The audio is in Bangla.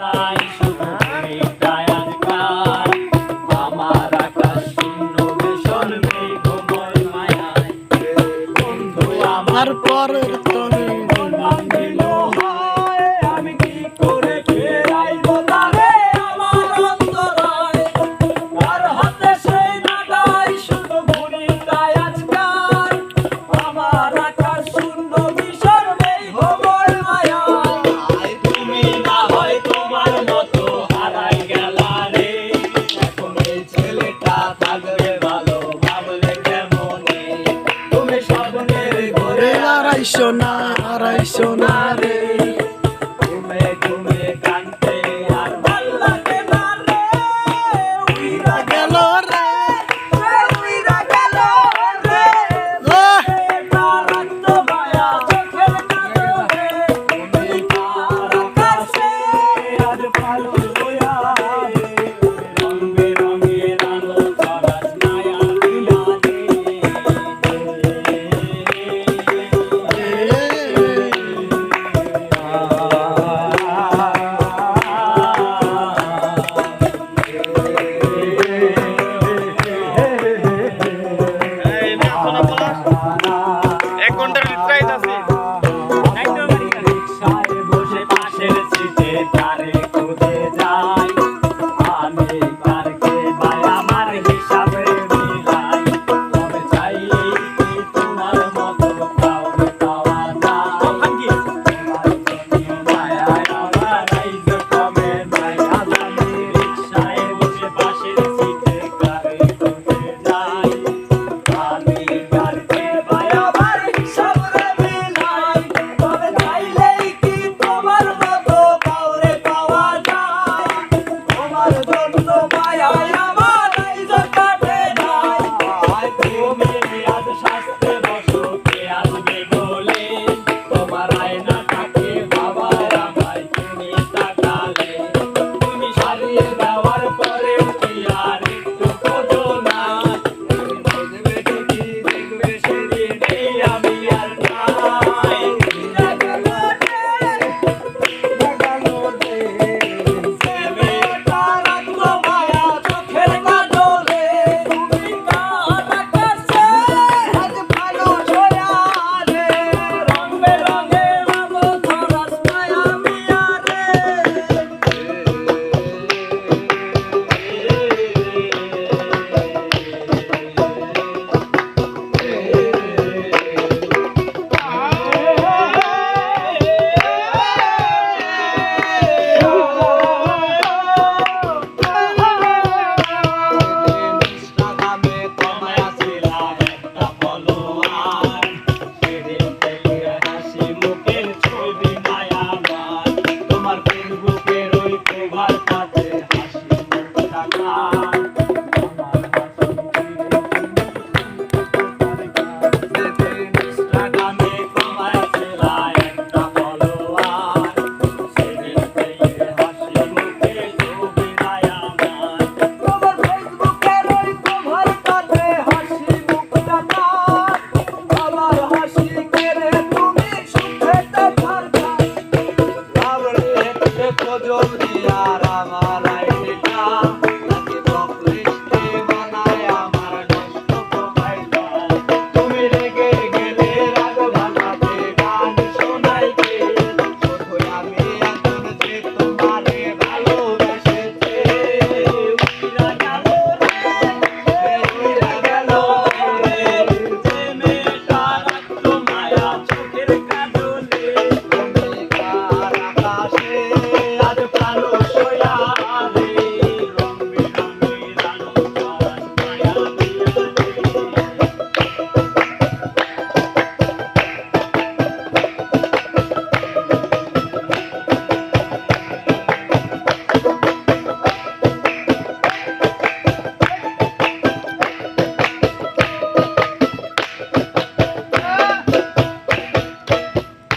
তাই শুধু মেঘটায় আজকাল আমার আকাশ শূন্য ভীষণ মেঘময় মায়ায় বন্ধু আমার পরের তরে বাঁধিল হায় আমি কি করে ফেরাইব তারে আমার অন্তরায় আর হাতে সেই নাগাই শুধু ঘুরিটায় আজকাল আমার আকাশ শূন্য ভীষণ মেঘময় মায়ায় তুমি না হয় তোমার মতো হারাই গেলা রে এখন এই ছেলেটা থাকবে ভালো ভাবলে কেমনে তুমি স্বপ্নের ঘরে আড়াইশো না রে ঘুমে ঘুমে কানতে আর ভাল লাগে না রে উইরা গেল রে উইরা গেল রে তার রক্ত মায়া চোখের কাজলে তুমি তার আকাশে আজ ভালো হইয়া রে রং বেরঙের আলো ছড়াস মায়া বিলানে এক ঘন্টার রিট্রাইট আছে রিকশায় বসে পাশের সিটে তারে খুঁজে যাই আমি কারকে ভাই আমার হিসাবে মিলাই তবে চাই কি তোমার মতো কাউকে পাওয়া যায় তোমার জন্য মায়ায় আমার আইজ কমে নাই আমি রিকশায় বসে পাশের সিটে তারে খুঁজে যাই আমি কারকে ভাই আমার হিসাবে মিলাই তবে চাইলেই কি তোমার মতো কাউরে পাওয়া যায় তোমার জন্য মায়ায় আমার আইজ কাটে নাই তুমি আজ শাস্তে বসো কে আসবে বলে তোমার আয়না থাকে বাবার আমায় তুমি তাকালে তুমি সারিয়ে দেওয়ার পরে কি আর একটু খোঁজো না দেখবে ঠিকই দেখবে সেদিন এই আমি আর নাই